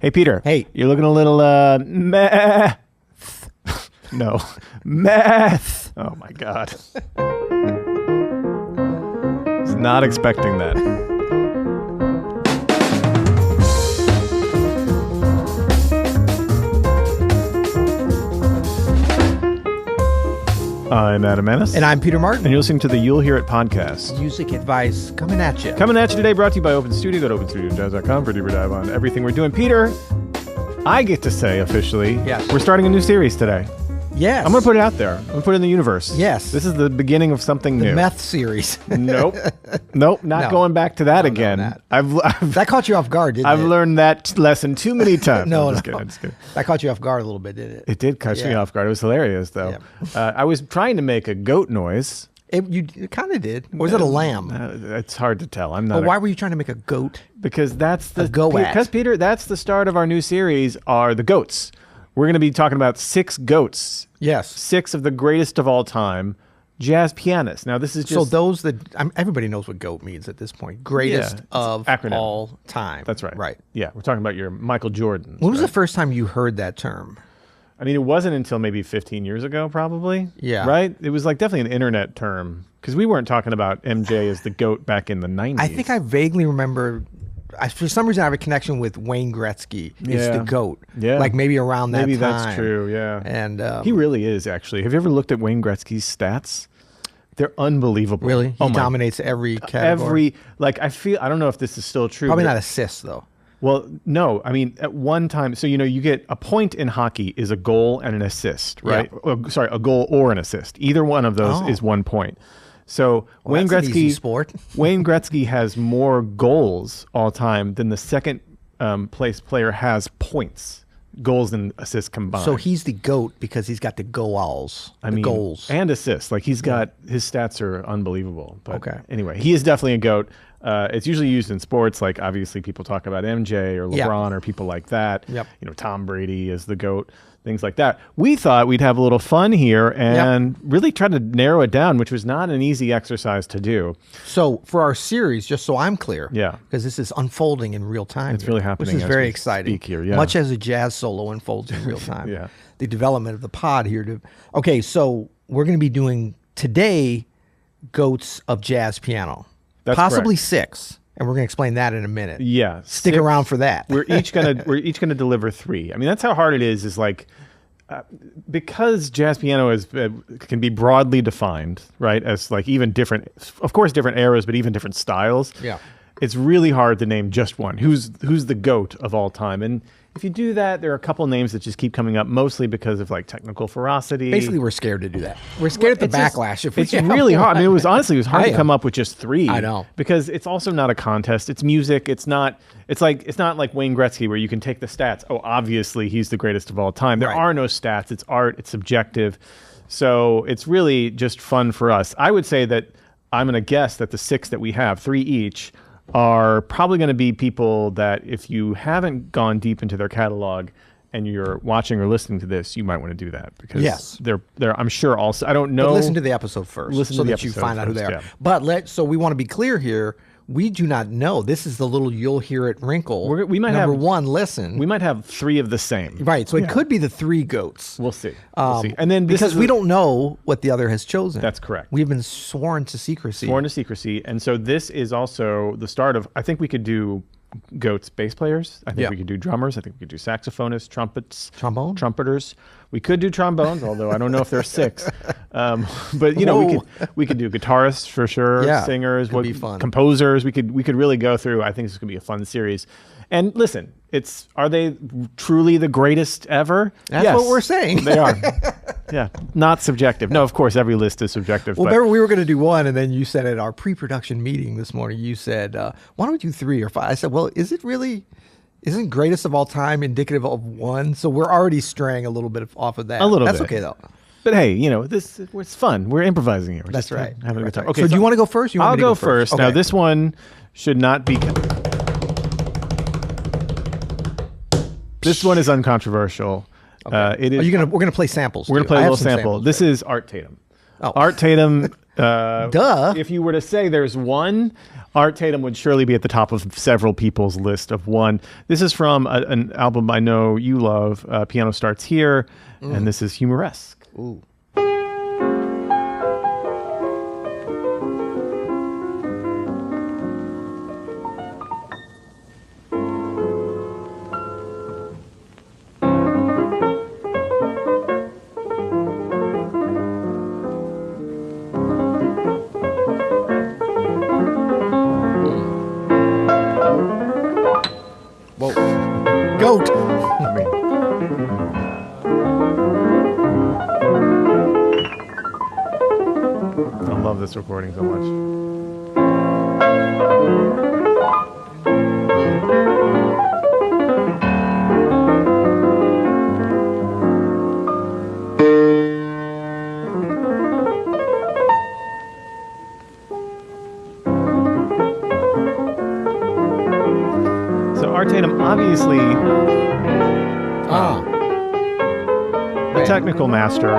Hey, Peter. Hey. You're looking a little, meth. No. Meth. Oh, my God. Was not expecting that. I'm Adam Ennis. And I'm Peter Martin. And you're listening to the You'll Hear It podcast. Music advice coming at you. Coming at you today, brought to you by Open Studio. Go to openstudiojazz.com for a deeper dive on everything we're doing. Peter, I get to say officially, yes, we're starting a new series today. Yes. I'm going to put it out there. I'm going to put it in the universe. Yes. This is the beginning of something new. The meth series. Nope. Not going back to that again. That caught you off guard, didn't it? I've learned that lesson too many times. No, I'm just kidding. That caught you off guard a little bit, didn't it? It did catch me off guard. It was hilarious, though. Yeah. I was trying to make a goat noise. You kind of did. Or was it a lamb? It's hard to tell. I'm not. Well, why were you trying to make a goat? Because that's the goat. Because Peter, that's the start of our new series. Are the goats? We're going to be talking about 6 goats. Yes. 6 of the greatest of all time jazz pianists. Now, this is just... So those that... everybody knows what GOAT means at this point. Greatest of acronym. All time. That's right. Right. Yeah, we're talking about your Michael Jordans. When was the first time you heard that term? I mean, it wasn't until maybe 15 years ago, probably. Yeah. Right? It was like definitely an internet term. Because we weren't talking about MJ as the GOAT back in the 90s. I think I vaguely remember... for some reason, I have a connection with Wayne Gretzky. It's the GOAT. Yeah. Like maybe around that time. Maybe that's true, yeah. And he really is, actually. Have you ever looked at Wayne Gretzky's stats? They're unbelievable. Really? He dominates every category? I don't know if this is still true. Probably not assists, though. Well, no. I mean, at one time, so, you get a point in hockey is a goal and an assist, right? Yeah. A goal or an assist. Either one of those is 1 point. So Wayne Gretzky, sport. Wayne Gretzky has more goals all time than the second place player has points, goals and assists combined. So he's the GOAT because he's got the goals, goals and assists. Like he's got his stats are unbelievable. But anyway, he is definitely a GOAT. It's usually used in sports, like obviously people talk about MJ or LeBron or people like that. Yep. Tom Brady is the GOAT. Things like that. We thought we'd have a little fun here and really try to narrow it down, which was not an easy exercise to do. So for our series, just so I'm clear, because this is unfolding in real time. It's really happening. Which is very exciting. Here, much as a jazz solo unfolds in real time. Yeah. The development of the pod here. Okay, so we're going to be doing today GOATs of jazz piano. That's possibly correct. 6. And we're going to explain that in a minute. Yeah. Stick around for that. We're each gonna deliver 3. I mean, that's how hard it is like because jazz piano can be broadly defined, right? As like even different, of course, different eras, but even different styles. Yeah. It's really hard to name just one. Who's the GOAT of all time? And if you do that, there are a couple names that just keep coming up, mostly because of like technical ferocity. Basically, we're scared to do that. We're scared at the backlash. It's really hard. I mean, it was hard to come up with just 3. I know. Because it's also not a contest. It's music. It's not like Wayne Gretzky where you can take the stats. Oh, obviously he's the greatest of all time. There are no stats. It's art. It's subjective. So it's really just fun for us. I would say that I'm going to guess that the 6 that we have, 3 each, are probably going to be people that if you haven't gone deep into their catalog and you're watching or listening to this, you might want to do that because they're I'm sure also I don't know. But listen to the episode first so that you find out who they are. Yeah. But so we want to be clear here. We do not know. This is the little you'll hear it wrinkle. We might Number have 1, listen. We might have 3 of the same. Right. So it could be the 3 GOATs. We'll see. And then because we don't know what the other has chosen. That's correct. We've been sworn to secrecy. And so this is also the start of. I think we could do GOATs bass players. I think we could do drummers. I think we could do saxophonists, trumpeters. We could do trombones, although I don't know if there's 6. But we could do guitarists for sure, singers, be fun. Composers. We could really go through. I think this could be a fun series. And listen, are they truly the greatest ever? That's what we're saying. They are. Yeah, not subjective. No, of course, every list is subjective. Well, remember we were going to do 1, and then you said at our pre-production meeting this morning, you said, why don't we do 3 or 5? I said, well, isn't greatest of all time indicative of 1? So we're already straying a little bit off of that. That's okay, though. But hey, it's fun. We're improvising here. That's right. Having a good time. Right. Okay, so do you want to go first? I'll go first. Okay. Now, this one should not be... This one is uncontroversial. Okay. We're gonna play samples. We're gonna play a little sample. This is Art Tatum. Art Tatum Duh. If you were to say there's one, Art Tatum would surely be at the top of several people's list of one. This is from an album I know you love, Piano Starts Here, and this is Humoresque. Ooh. Whoa. Goat. I mean, I love this recording so much. So Art Tatum, obviously a technical master.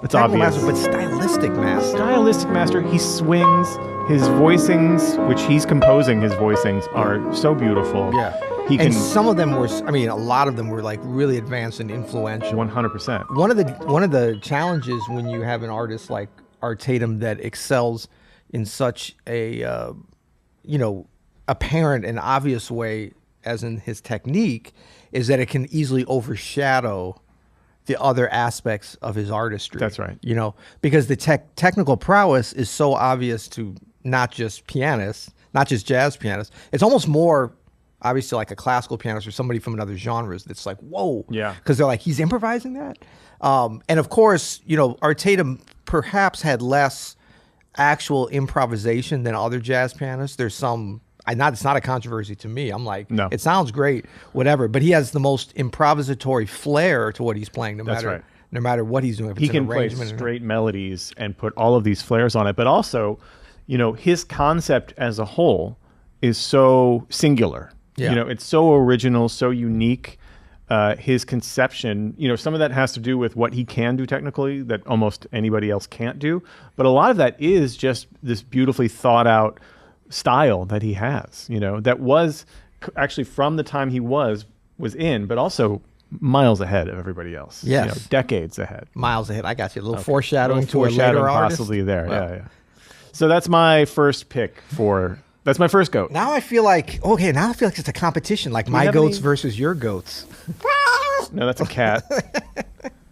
It's Technical obvious. master, but stylistic master. Stylistic master. He swings. His voicings, which he's composing, his voicings are so beautiful. Yeah. He can And some of them were, I mean, a lot of them were like really advanced and influential. 100%. One of the challenges when you have an artist like Art Tatum that excels in such a apparent and obvious way as in his technique is that it can easily overshadow the other aspects of his artistry. That's right. You know, because the technical prowess is so obvious to not just pianists, not just jazz pianists. It's almost more obviously like a classical pianist or somebody from another genres that's like, whoa. Yeah. Because they're like, he's improvising that? And of course, you know, Art Tatum perhaps had less actual improvisation than other jazz pianists. There's some, it's not a controversy to me. I'm like, No. it sounds great, whatever. But he has the most improvisatory flair to what he's playing, That's right. no matter what he's doing. If He it's an can play arrangement or not. straight melodies and put all of these flares on it, but also, you know, his concept as a whole is so singular. Yeah. You know, it's so original, so unique. His conception, you know, some of that has to do with what he can do technically that almost anybody else can't do. But a lot of that is just this beautifully thought out style that he has, you know, that was actually from the time he was in, but also miles ahead of everybody else. Yes. You know, decades ahead. Miles ahead. I got you. A little foreshadowing to a Foreshadowing later artist. possibly there. Well. Yeah. So that's my first pick that's my first goat. Now I feel like it's a competition, like my have goats any- versus your goats. No, that's a cat.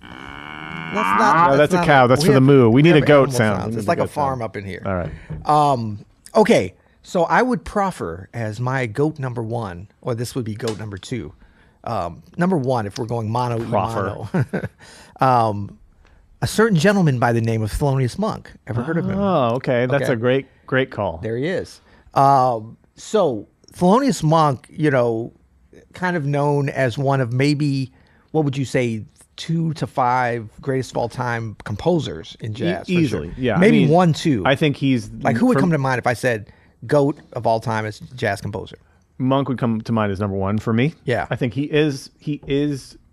That's that's a cow. That's for the moo. We need have a goat animal sound. sounds. We It's need a like a goat farm sound. up in here. All right. Okay, so I would proffer as my goat number one, or this would be goat number two. Number one, if we're going mono Proffer. mono. A certain gentleman by the name of Thelonious Monk. Ever heard of him? Oh, okay. That's Okay. a great call. There he is. So Thelonious Monk, you know, kind of known as one of maybe, what would you say, 2 to 5 greatest of all time composers in jazz. for Easily, sure. yeah. I Maybe mean, 1, 2. I think he's like, who would for- come to mind if I said GOAT of all time as jazz composer? Monk would come to mind as number one for me. Yeah. I think he is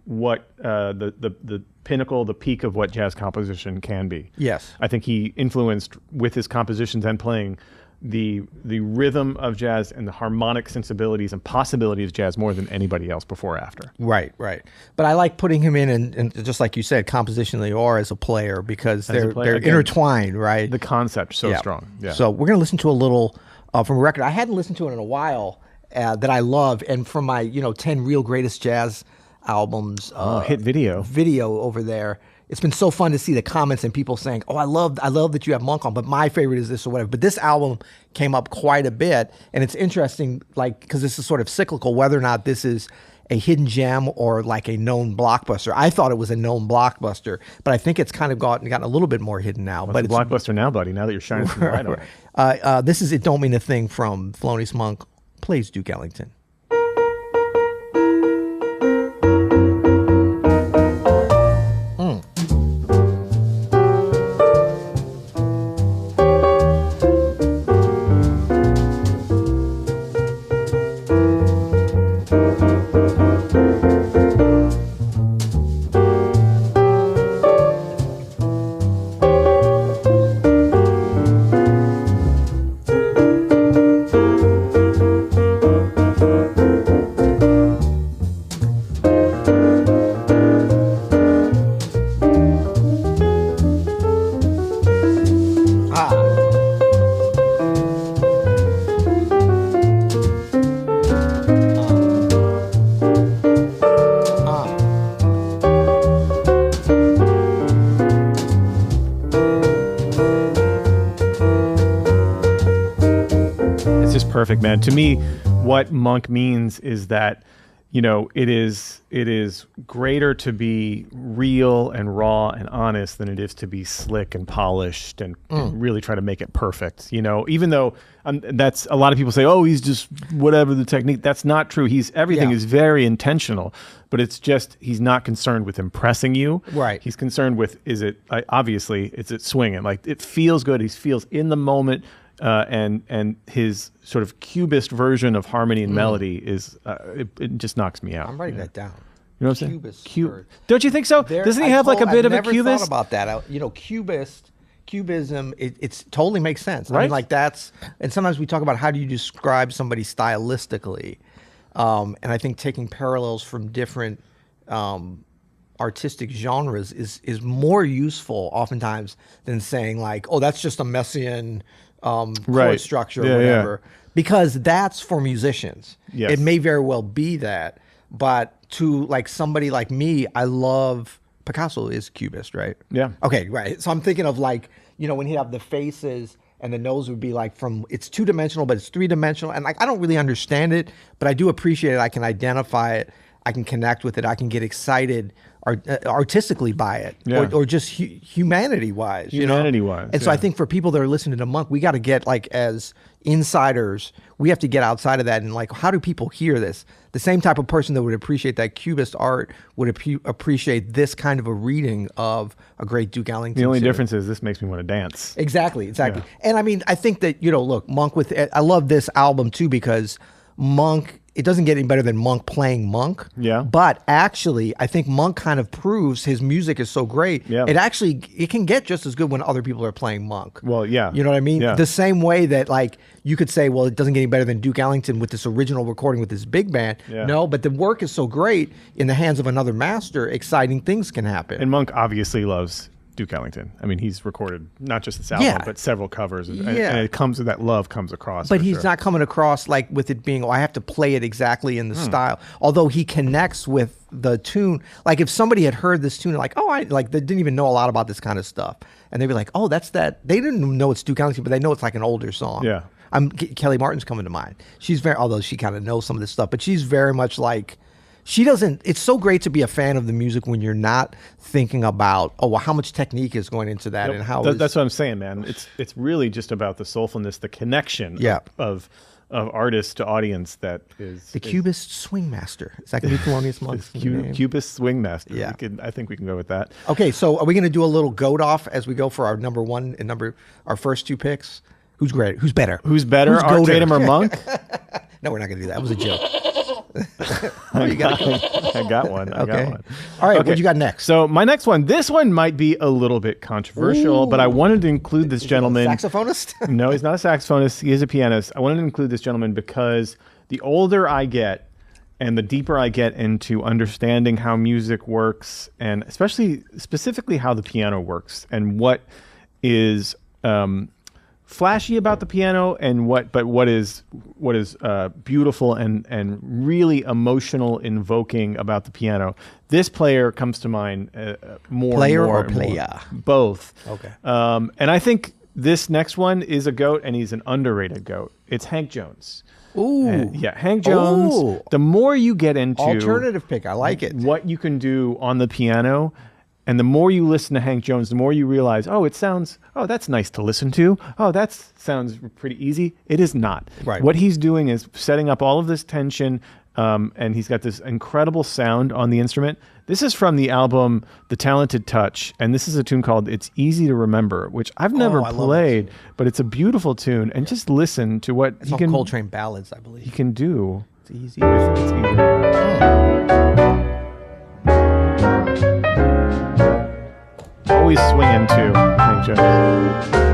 what the pinnacle, the peak of what jazz composition can be. Yes. I think he influenced with his compositions and playing the rhythm of jazz and the harmonic sensibilities and possibilities of jazz more than anybody else before or after. Right. But I like putting him in, and just like you said, compositionally or as a player, because As a they're player, again, intertwined, right? The concept so strong. Yeah. So we're going to listen to a little from a record I hadn't listened to it in a while that I love, and from my 10 real greatest jazz albums hit video over there. It's been so fun to see the comments and people saying, "Oh, I love that you have Monk on, but my favorite is this or whatever." But this album came up quite a bit, and it's interesting, like, because this is sort of cyclical, whether or not this is a hidden gem or like a known blockbuster. I thought it was a known blockbuster, but I think it's kind of gotten a little bit more hidden now. But it's a blockbuster now, buddy. Now that you're shining some light on it. This is "It Don't Mean a Thing" from Thelonious Monk, plays Duke Ellington. perfect, man. To me, what Monk means is that, you know, it is greater to be real and raw and honest than it is to be slick and polished and really try to make it perfect. You know, even though that's a lot of people say, oh, he's just whatever the technique. That's not true. Everything is very intentional, but it's just he's not concerned with impressing you. Right. He's concerned with obviously is it swinging, like it feels good. He feels in the moment. And his sort of cubist version of harmony and melody is it just knocks me out. I'm writing that down. You know what I'm Cubist. saying? Don't you think so? Doesn't he have like a bit of a cubist? I've never thought about that. You know, cubism. It totally makes sense. Right? I mean, like and sometimes we talk about how do you describe somebody stylistically, and I think taking parallels from different artistic genres is more useful oftentimes than saying like, oh, that's just a Messiaen chord structure or whatever, because that's for musicians. Yes. It may very well be that, but to like somebody like me, I love Picasso is cubist, right? Yeah. Okay, right. So I'm thinking of like, you know, when he'd have the faces and the nose would be like it's 2-dimensional, but it's 3-dimensional. And like, I don't really understand it, but I do appreciate it. I can identify it. I can connect with it. I can get excited artistically by it, or just humanity-wise. Humanity-wise. And so I think for people that are listening to Monk, we got to get like as insiders, we have to get outside of that and like, how do people hear this? The same type of person that would appreciate that cubist art would appreciate this kind of a reading of a great Duke Ellington. The only difference is this makes me want to dance. Exactly. Yeah. And I mean, I think that, you know, look, Monk I love this album too, because Monk, it doesn't get any better than Monk playing Monk. Yeah. But actually, I think Monk kind of proves his music is so great. Yeah. It can get just as good when other people are playing Monk. Well, yeah. You know what I mean? Yeah. The same way that like you could say, well, it doesn't get any better than Duke Ellington with this original recording with this big band. Yeah. No, but the work is so great in the hands of another master, exciting things can happen. And Monk obviously loves Duke Ellington. I mean, he's recorded not just this album, but several covers, and it comes with that love comes across. But he's not coming across like with it being, oh, I have to play it exactly in the style. Although he connects with the tune. Like if somebody had heard this tune, like, oh, they didn't even know a lot about this kind of stuff, and they'd be like, oh, that's that. They didn't know it's Duke Ellington, but they know it's like an older song. Yeah. Kelly Martin's coming to mind. She's although she kind of knows some of this stuff, but she's very much like. She doesn't. It's so great to be a fan of the music when you're not thinking about, oh, well, how much technique is going into that, and how. That's what I'm saying, man. It's really just about the soulfulness, the connection of artist to audience that is the Cubist Swing Master. Is that going to be Thelonious Monk's name? Cubist Swing Master. Yeah, I think we can go with that. Okay, so are we going to do a little goat off as we go for our number one and our first two picks? Who's great? Who's better? Who's better? Art Tatum or Monk? No, we're not going to do that. It was a joke. I got one. All right, what you got next? So my next one, this one might be a little bit controversial, but I wanted to include this gentleman. Saxophonist? No, he's not a saxophonist. He is a pianist. I wanted to include this gentleman because the older I get and the deeper I get into understanding how music works, and specifically how the piano works, and what is flashy about the piano, and what is beautiful and really emotional, invoking about the piano. This player comes to mind more. Player more or player? Both. Okay. And I think this next one is a goat, and he's an underrated goat. It's Hank Jones. Ooh. Hank Jones. Ooh. The more you get into alternative pick, I like it. What you can do on the piano. And the more you listen to Hank Jones, the more you realize, that's nice to listen to. Oh, that sounds pretty easy. It is not. Right. What he's doing is setting up all of this tension, and he's got this incredible sound on the instrument. This is from the album The Talented Touch, and this is a tune called It's Easy to Remember, which I've never played, but it's a beautiful tune. And just listen to what he can... Coltrane Ballads, I believe. He can do. It's easy. It's easy. Always swinging too, Hank Jones.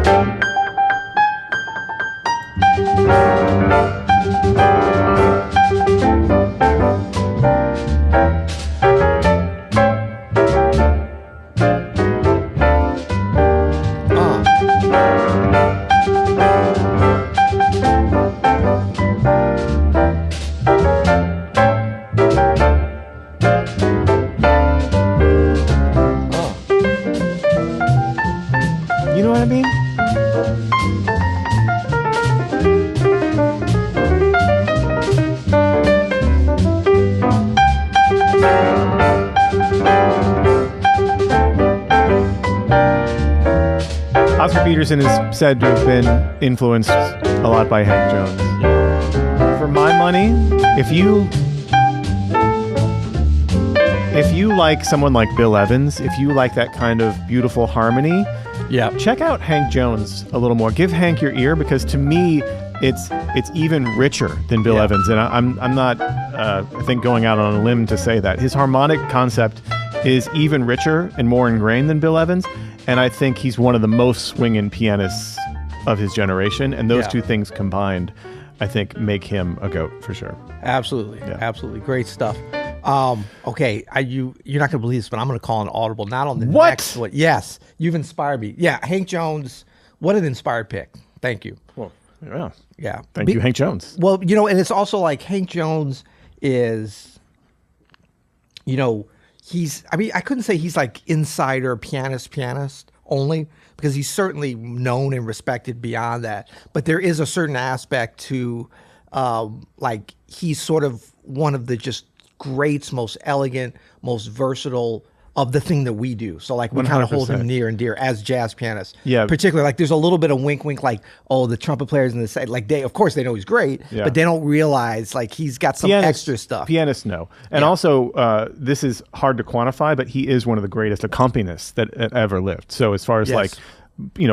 Peterson is said to have been influenced a lot by Hank Jones. For my money, if you like someone like Bill Evans, if you like that kind of beautiful harmony, check out Hank Jones a little more. Give Hank your ear, because to me, it's even richer than Bill Evans, and I'm not I think going out on a limb to say that his harmonic concept is even richer and more ingrained than Bill Evans, and I think he's one of the most swinging pianists of his generation, and those two things combined, I think, make him a GOAT for sure. Absolutely, absolutely, great stuff. Okay, you're not gonna believe this, but I'm gonna call an audible, not on the next one. Yes, you've inspired me. Yeah, Hank Jones, what an inspired pick. Thank you. Well, yeah. Thank you, Hank Jones. Well, and it's also like Hank Jones is, I couldn't say he's like insider pianist only, because he's certainly known and respected beyond that. But there is a certain aspect to, like, he's sort of one of the just greats, most elegant, most versatile of the thing that we do. So like we kind of hold him near and dear as jazz pianists. Yeah. Particularly, like, there's a little bit of wink, like, oh, the trumpet players in the side, like, of course they know he's great, but they don't realize like he's got some extra stuff. Pianists know. And also, this is hard to quantify, but he is one of the greatest accompanists that ever lived. So as far as like,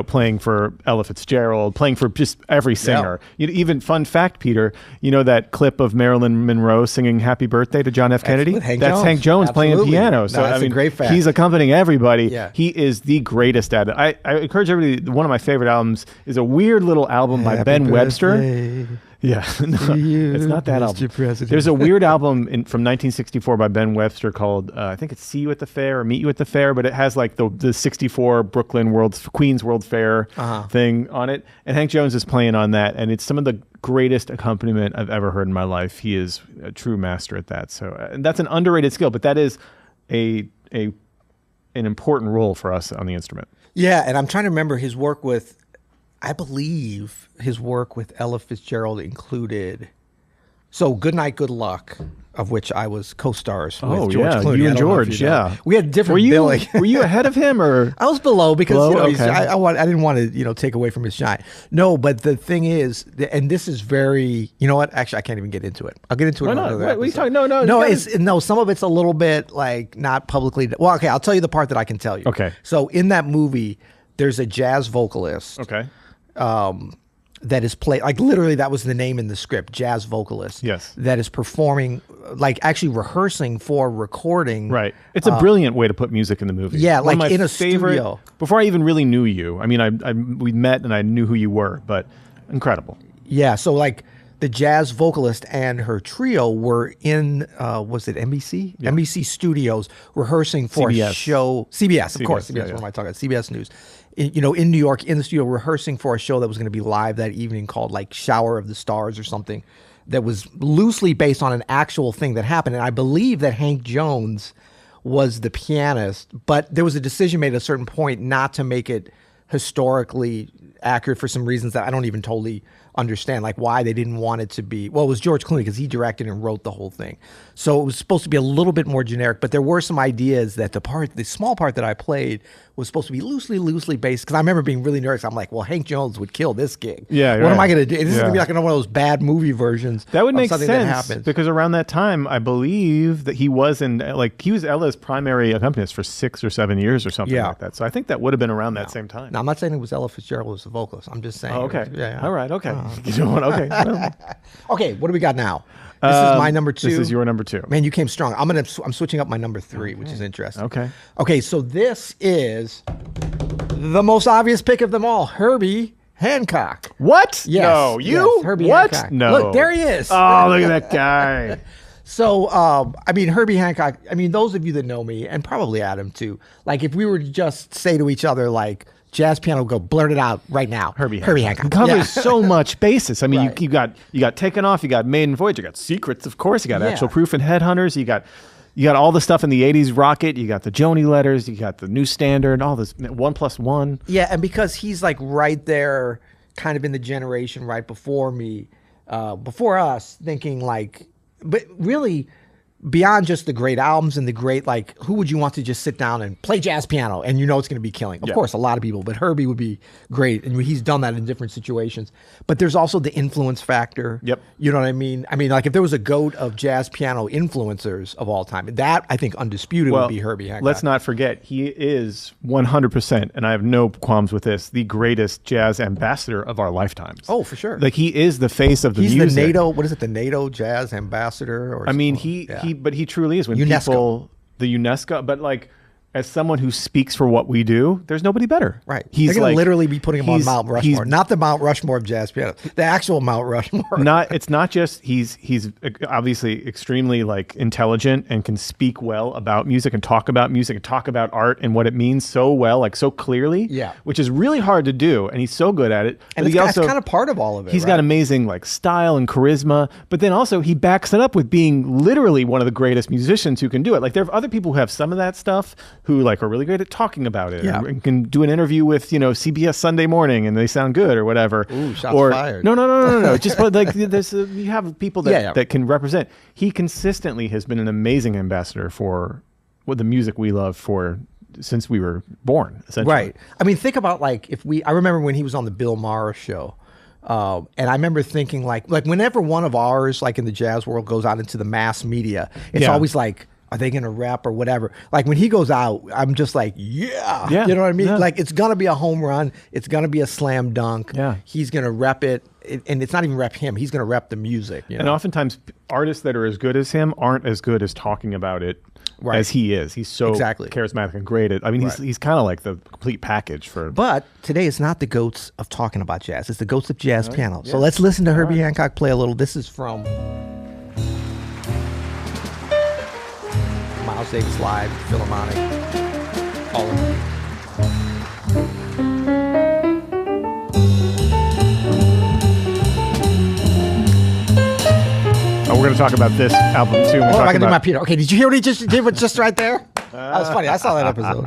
playing for Ella Fitzgerald, playing for just every singer. Even fun fact, Peter, that clip of Marilyn Monroe singing "Happy Birthday" to John F. Kennedy? That's Hank Jones playing piano. So that's a great fact. He's accompanying everybody. Yeah. He is the greatest at it. I encourage everybody. One of my favorite albums is a weird little album by Ben Webster. Yeah, no, it's not that album. There's a weird album from 1964 by Ben Webster called, I think it's "See You at the Fair" or "Meet You at the Fair," but it has like the 64 Queens World Fair thing on it. And Hank Jones is playing on that, and it's some of the greatest accompaniment I've ever heard in my life. He is a true master at that. So and that's an underrated skill, but that is an important role for us on the instrument. Yeah, and I'm trying to remember his work with, I believe his work with Ella Fitzgerald included, so Good Night, Good Luck, of which I was co-stars with George Clooney. You and George, We had different billing. Were you ahead of him, or? I was below because I didn't want to take away from his shine. No, but the thing is, and this is very, you know what? Actually, I can't even get into it. I'll get into it. Why not? What are you talking? No. Some of it's a little bit like not publicly. Well, okay, I'll tell you the part that I can tell you. Okay. So in that movie, there's a jazz vocalist. Okay. That is played, like, literally that was the name in the script, jazz vocalist. Yes. That is performing, like, actually rehearsing for recording. Right. It's a brilliant way to put music in the movie. Yeah, like in a studio. Before I even really knew you. I mean, we met and I knew who you were, but incredible. Yeah, so like the jazz vocalist and her trio were in, was it NBC? Yeah. NBC Studios rehearsing for a show. CBS, of course. CBS, what am I talking about? CBS News. In New York, in the studio, rehearsing for a show that was going to be live that evening called like Shower of the Stars or something, that was loosely based on an actual thing that happened. And I believe that Hank Jones was the pianist, but there was a decision made at a certain point not to make it historically accurate for some reasons that I don't even totally understand, like why they didn't want it to be. Well, it was George Clooney because he directed and wrote the whole thing, so it was supposed to be a little bit more generic. But there were some ideas that the small part that I played was supposed to be loosely based. Because I remember being really nervous. I'm like, well, Hank Jones would kill this gig. Yeah, what am I going to do? This is going to be like one of those bad movie versions. That would make sense that happens. Because around that time, I believe that he was Ella's primary accompanist for 6 or 7 years or something like that. So I think that would have been around that same time. Now, I'm not saying it was Ella Fitzgerald was the vocalist. I'm just saying. Oh, okay. All right. Okay. Okay. Okay. What do we got now? This is my number 2. This is your number 2. Man, you came strong. I'm switching up my number 3, which is interesting. Okay. Okay. So this is the most obvious pick of them all, Herbie Hancock. What? Yes. No. You? Yes, Herbie Hancock. No. Look, there he is. Oh, look at that guy. So, I mean, Herbie Hancock, I mean, those of you that know me, and probably Adam too, like if we were to just say to each other, like, jazz piano, go blurt it out right now. Herbie Hancock. He covers so much basis. I mean, you got Taken Off, you got Maiden Voyage, you got Secrets, of course, you got Actual Proof and Headhunters, you got all the stuff in the 80s Rocket, you got the Joni Letters, you got the New Standard, all this 1+1. Yeah, and because he's like right there, kind of in the generation right before me, before us, thinking like, but really, beyond just the great albums and the great, like, who would you want to just sit down and play jazz piano and you know it's going to be killing? Of course, a lot of people, but Herbie would be great. And he's done that in different situations. But there's also the influence factor. Yep. You know what I mean? I mean, like, if there was a GOAT of jazz piano influencers of all time, that, I think, undisputed would be Herbie Hancock. Let's not forget, he is 100%, and I have no qualms with this, the greatest jazz ambassador of our lifetimes. Oh, for sure. Like, he is the face of the music. music. He's the NATO, what is it, the NATO jazz ambassador? Or I mean, but he truly is. When UNESCO. The UNESCO, but like, as someone who speaks for what we do, there's nobody better. Right. He's They're going to literally be putting him on Mount Rushmore. He's not the Mount Rushmore of jazz piano, the actual Mount Rushmore. It's not just he's obviously extremely like intelligent and can speak well about music and talk about art and what it means so well, like so clearly. Yeah. Which is really hard to do, and he's so good at it. And it's kind of part of all of it. He's got amazing like style and charisma, but then also he backs it up with being literally one of the greatest musicians who can do it. Like, there are other people who have some of that stuff who like are really great at talking about it and can do an interview with, CBS Sunday Morning and they sound good or whatever. Ooh, shots fired. No. Just like you have people that can represent. He consistently has been an amazing ambassador for the music we love since we were born, essentially. Right. I mean, think about like I remember when he was on the Bill Maher show. And I remember thinking like whenever one of ours, like in the jazz world, goes out into the mass media, it's always like, are they going to rap or whatever? Like, when he goes out, I'm just like, yeah. You know what I mean? Yeah. Like, it's going to be a home run. It's going to be a slam dunk. Yeah. He's going to rep it. And it's not even rep him. He's going to rep the music. And oftentimes, artists that are as good as him aren't as good as talking about it as he is. He's so charismatic and great at. I mean, he's kind of like the complete package for. But today is not the GOATs of talking about jazz. It's the GOATs of jazz piano. Yeah. So let's listen to Herbie Hancock play a little. This is from Miles Davis Live, Philharmonic, all of them. We're going to talk about this album soon. I can do my Peter. Okay, did you hear what he just did? Just right there. That was funny. I saw that episode.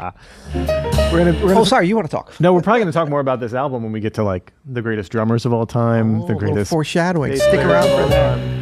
Sorry. You want to talk? No, we're probably going to talk more about this album when we get to like the greatest drummers of all time, the greatest foreshadowing. Stick around for that.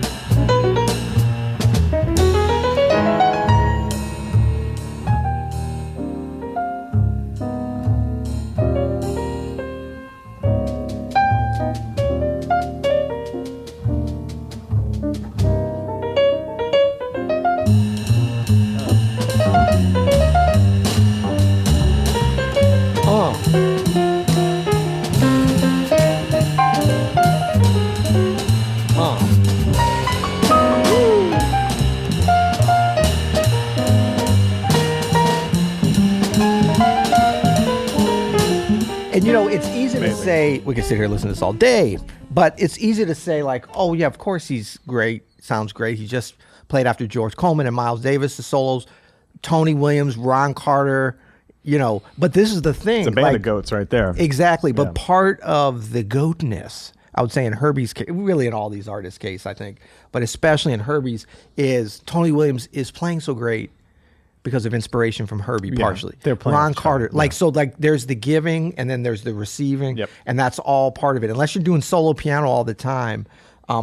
And it's easy to say, we can sit here and listen to this all day, but it's easy to say like, oh yeah, of course he's great, sounds great. He just played after George Coleman and Miles Davis, the solos, Tony Williams, Ron Carter, but this is the thing. It's a band of goats right there. Exactly, but part of the goatness, I would say in Herbie's case, really in all these artists' case, I think, but especially in Herbie's, is Tony Williams is playing so great because of inspiration from Herbie, partially. They're playing Ron Carter. There's the giving and then there's the receiving, and that's all part of it. Unless you're doing solo piano all the time,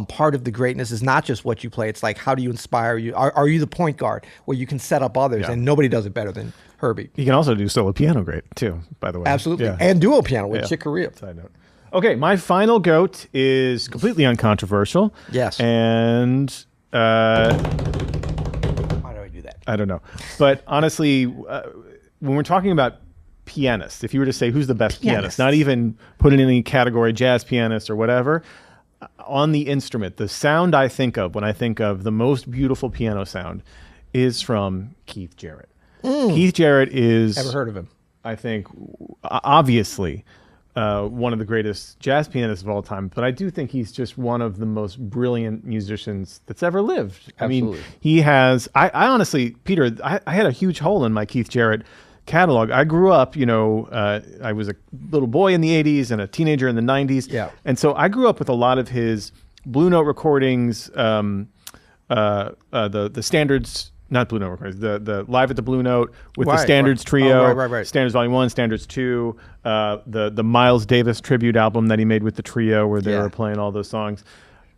part of the greatness is not just what you play. It's like, how do you inspire you? Are you the point guard where you can set up others, and nobody does it better than Herbie. You can also do solo piano great, too, by the way. Absolutely. And duo piano with Chick Corea. Side note. Okay, my final GOAT is completely uncontroversial. Yes. And I don't know. But honestly, when we're talking about pianists, if you were to say who's the best pianist, not even put in any category, jazz pianist or whatever, on the instrument, the sound I think of when I think of the most beautiful piano sound is from Keith Jarrett. Keith Jarrett is... Never heard of him. I think, obviously, one of the greatest jazz pianists of all time, but I do think he's just one of the most brilliant musicians that's ever lived. Absolutely. I mean, he has, I honestly, Peter, I had a huge hole in my Keith Jarrett catalog. I grew up, I was a little boy in the 80s and a teenager in the 90s. Yeah. And so I grew up with a lot of his Blue Note recordings, the standards, not Blue Note recordings, the Live at the Blue Note with the Standards Trio, right. Standards Volume 1, Standards 2, the Miles Davis tribute album that he made with the trio where they were playing all those songs.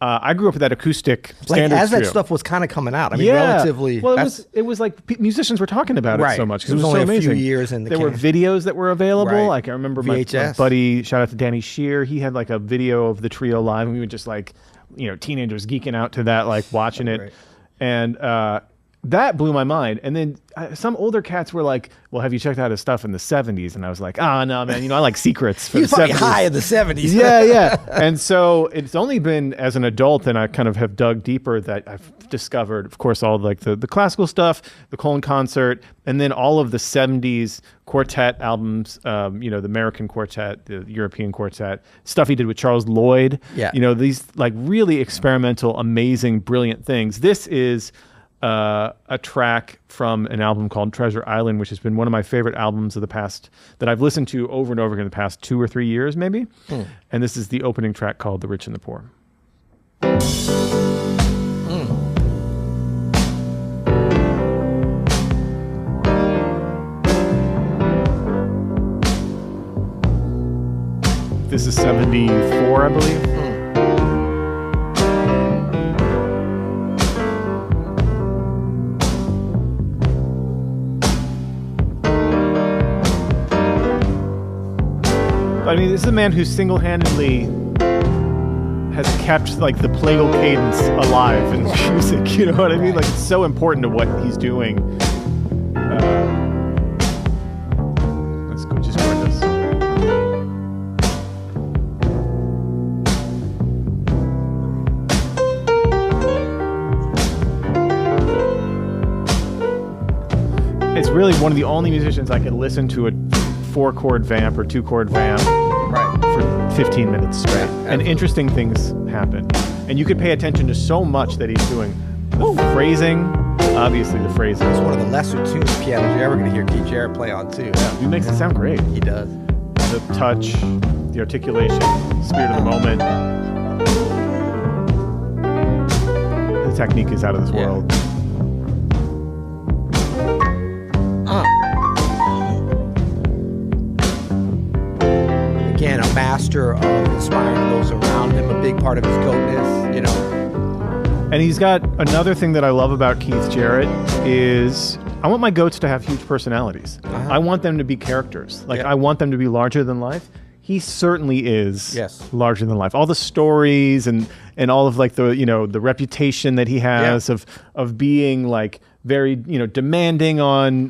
I grew up with that acoustic Like standard as that trio. stuff was kind of coming out. I mean, relatively. Well, it was like musicians were talking about it so much because it was only so a amazing. few years in the There were videos that were available. Right. Like I remember my VHS. buddy, shout out to Danny Shear. He had like a video of the trio live, and we would just like, teenagers geeking out to that, like watching it, Right. and that blew my mind. And then some older cats were like, "Well, have you checked out his stuff in the '70s?" And I was like, "Ah, no, man. I like Secrets for He the was probably 70s." high in the 70s. Yeah. And so it's only been as an adult, and I kind of have dug deeper, that I've discovered, of course, all like the classical stuff, the Colin Concert, and then all of the 70s quartet albums, the American quartet, the European quartet, stuff he did with Charles Lloyd. Yeah. These like really experimental, amazing, brilliant things. This is a track from an album called Treasure Island, which has been one of my favorite albums of the past, that I've listened to over and over again in the past 2 or 3 years, maybe. And this is the opening track called The Rich and the Poor. This is 74, I believe. I mean, this is a man who single-handedly has kept like the plagal cadence alive in music. You know what I mean? Like, it's so important to what he's doing. Let's go. Just go with this. It's really one of the only musicians I could listen to a 4-chord vamp or 2-chord vamp for 15 minutes straight. And interesting things happen. And you could pay attention to so much that he's doing. The phrasing, obviously the phrasing. It's one of the lesser tuned pianos you're ever going to hear Keith Jarrett play on, too. He makes it sound great. He does. The touch, the articulation, spirit of the moment. The technique is out of this world. Again, a master of inspiring those around him, a big part of his goatness, And he's got another thing that I love about Keith Jarrett is I want my goats to have huge personalities. I want them to be characters. Like, I want them to be larger than life. He certainly is larger than life. All the stories and all of like the, the reputation that he has of being like very, demanding on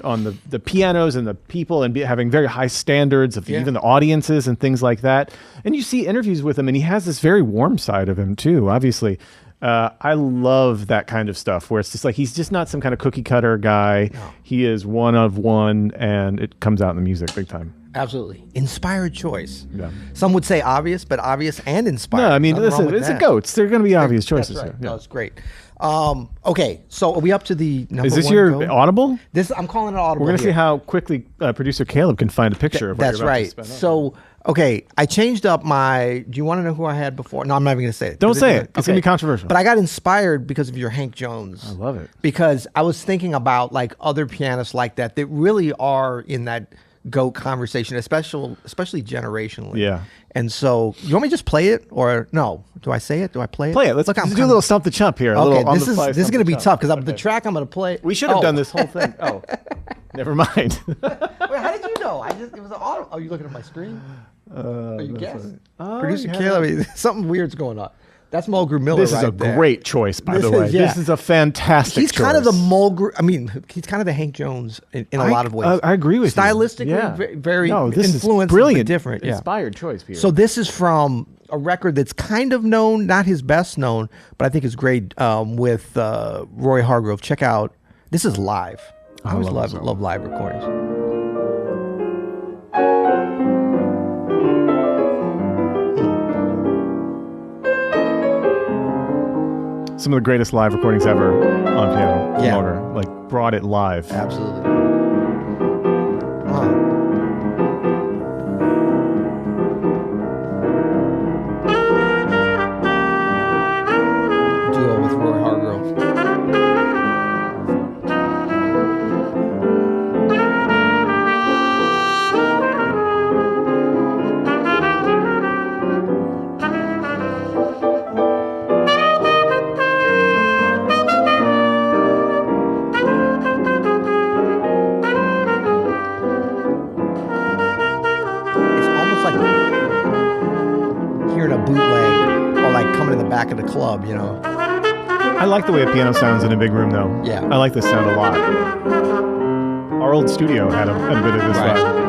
the pianos and the people, and having very high standards of even the audiences and things like that. And you see interviews with him, and he has this very warm side of him too, obviously. I love that kind of stuff where it's just like, he's just not some kind of cookie cutter guy. No. He is one of one, and it comes out in the music big time. Absolutely. Inspired choice. Yeah. Some would say obvious, but obvious and inspired. No, I mean, listen, it's the goats. They're going to be obvious choices. That's right. Here. No, it's great. Okay, so are we up to the number Is this one your goat? audible? I'm calling it audible. We're going to see how quickly producer Caleb can find a picture of what That's you're about right. to spin up. So, okay, I changed up my. Do you want to know who I had before? No, I'm not even going to say it. Don't say it. It's going to be controversial. But I got inspired because of your Hank Jones. I love it. Because I was thinking about like other pianists like that really are in that goat conversation, especially generationally. Yeah. And so, you want me to just play it, or no? Do I say it? Do I play it? Play it. Let's do a little stump the chump here. Okay, this is going to be tough because the track I'm going to play. We should have done this whole thing. Oh, never mind. Wait, how did you know? It was an auto. Oh, you looking at my screen? You guessing? Producer Caleb, something weird's going on. That's Mulgrew Miller. This is a great choice, by the way. This is a fantastic He's choice. kind of the Mulgrew. I mean, he's kind of the Hank Jones in a lot of ways. I agree with Stylistically, you. Stylistically, very this influenced, is brilliant, but different. Inspired choice, Peter. So this is from a record that's kind of known, not his best known, but I think is great with Roy Hargrove. Check out. This is live. I always love live recordings. Some of the greatest live recordings ever on piano. Motor, like, brought it live. Absolutely. Duo with Roy Hargrove. club, you know. I like the way a piano sounds in a big room, though. Yeah. I like this sound a lot. Our old studio had a bit of this vibe.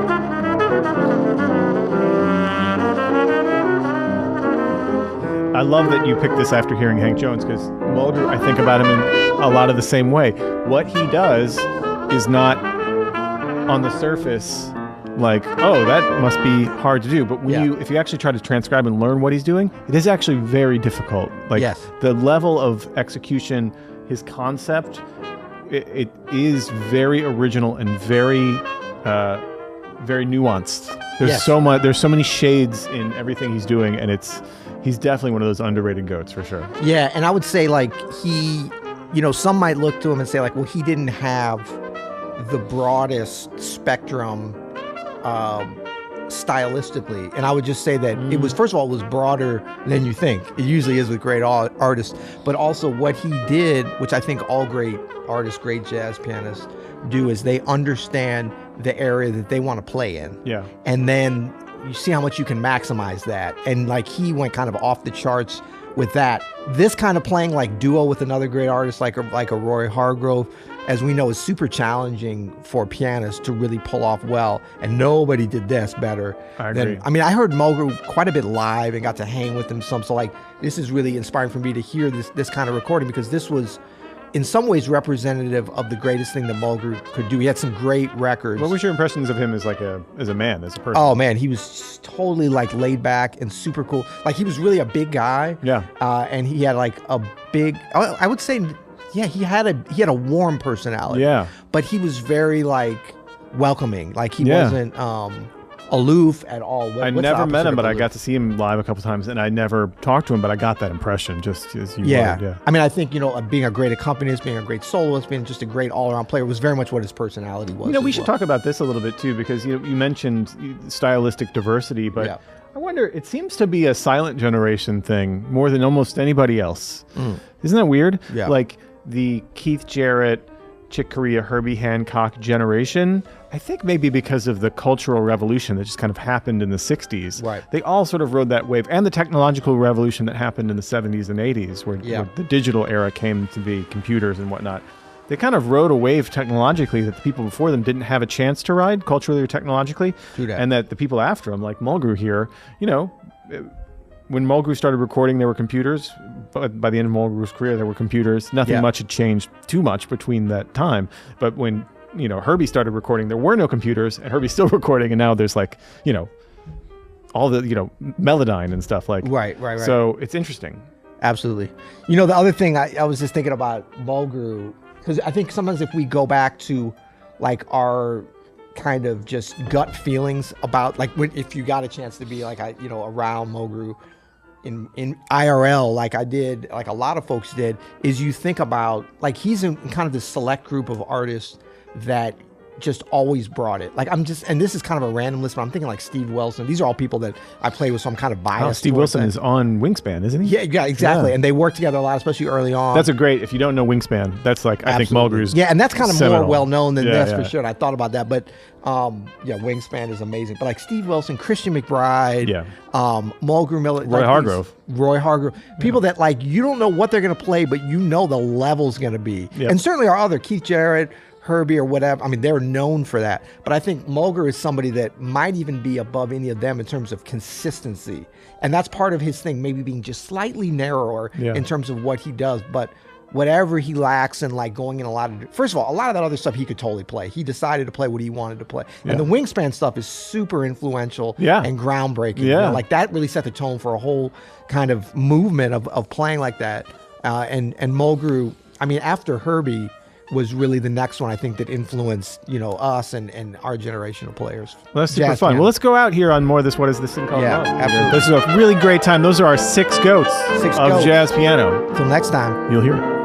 I love that you picked this after hearing Hank Jones, because Mulgrew, I think about him in a lot of the same way. What he does is not on the surface like, oh, that must be hard to do. But when if you actually try to transcribe and learn what he's doing, it is actually very difficult. Like the level of execution, his concept, it is very original and very nuanced. There's so much. There's so many shades in everything he's doing, and he's definitely one of those underrated goats for sure. Yeah, and I would say like he, you know, some might look to him and say like, well, he didn't have the broadest spectrum stylistically, and I would just say that it was, first of all, it was broader than you think. It usually is with great artists, but also what he did, which I think all great artists, great jazz pianists do, is they understand the area that they want to play in. Yeah. And then you see how much you can maximize that. And like he went kind of off the charts with that. This kind of playing like duo with another great artist like a Roy Hargrove, as we know, is super challenging for pianists to really pull off well. And nobody did this better. I agree. I mean, I heard Mulgrew quite a bit live and got to hang with him some. So like, this is really inspiring for me to hear this kind of recording, because this was in some ways representative of the greatest thing that Mulgrew could do. He had some great records. What was your impressions of him as like as a man, as a person? Oh man, he was totally like laid back and super cool. Like he was really a big guy. Yeah. And he had like a big, I would say, yeah, he had a warm personality. Yeah. But he was very like welcoming. Like he wasn't aloof at all. I never met him, but I got to see him live a couple times, and I never talked to him, but I got that impression just as you would. Yeah. I mean, I think, you know, being a great accompanist, being a great soloist, being just a great all-around player was very much what his personality was. You know, we should talk about this a little bit too, because you mentioned stylistic diversity, but I wonder, it seems to be a silent generation thing more than almost anybody else. Isn't that weird? Yeah. Like the Keith Jarrett, Chick Corea, Herbie Hancock generation, I think maybe because of the cultural revolution that just kind of happened in the 60s. Right. They all sort of rode that wave, and the technological revolution that happened in the 70s and 80s, where the digital era came to be, computers and whatnot. They kind of rode a wave technologically that the people before them didn't have a chance to ride, culturally or technologically, and that the people after them, like Mulgrew here, you know, when Mulgrew started recording, there were computers. But by the end of Mulgrew's career, there were computers. Nothing much had changed too much between that time. But when, you know, Herbie started recording, there were no computers, and Herbie's still recording, and now there's like, you know, all the, you know, Melodyne and stuff like. Right. So it's interesting. Absolutely. You know, the other thing I was just thinking about Mulgrew, because I think sometimes if we go back to like our kind of just gut feelings about like if you got a chance to be like around Mulgrew in IRL, like I did, like a lot of folks did, is you think about like he's in kind of this select group of artists that just always brought it. Like and this is kind of a random list, but I'm thinking like Steve Wilson. These are all people that I play with, so I'm kind of biased. Steve Wilson is on Wingspan, isn't he? Yeah, exactly. Yeah. And they work together a lot, especially early on. That's if you don't know Wingspan, that's like, I think Mulgrew's and that's kind of seminal. More well known than this for sure. And I thought about that, but Wingspan is amazing. But like Steve Wilson, Christian McBride, Mulgrew Miller, Roy Hargrove, people that like you don't know what they're going to play, but you know the level's going to be. Yep. And certainly our other Keith Jarrett, Herbie or whatever, I mean, they're known for that. But I think Mulgrew is somebody that might even be above any of them in terms of consistency. And that's part of his thing, maybe being just slightly narrower in terms of what he does. But whatever he lacks in like going in a lot of, first of all, a lot of that other stuff he could totally play. He decided to play what he wanted to play. Yeah. And the Wingspan stuff is super influential and groundbreaking. Yeah. You know, like that really set the tone for a whole kind of movement of playing like that. And Mulgrew, I mean, after Herbie, was really the next one I think that influenced, you know, us and our generation of players. Well, that's super fun. Well, let's go out here on more of this. What is this thing called? Yeah, absolutely. This is a really great time. Those are our 6 goats of jazz piano. Till next time. You'll hear it.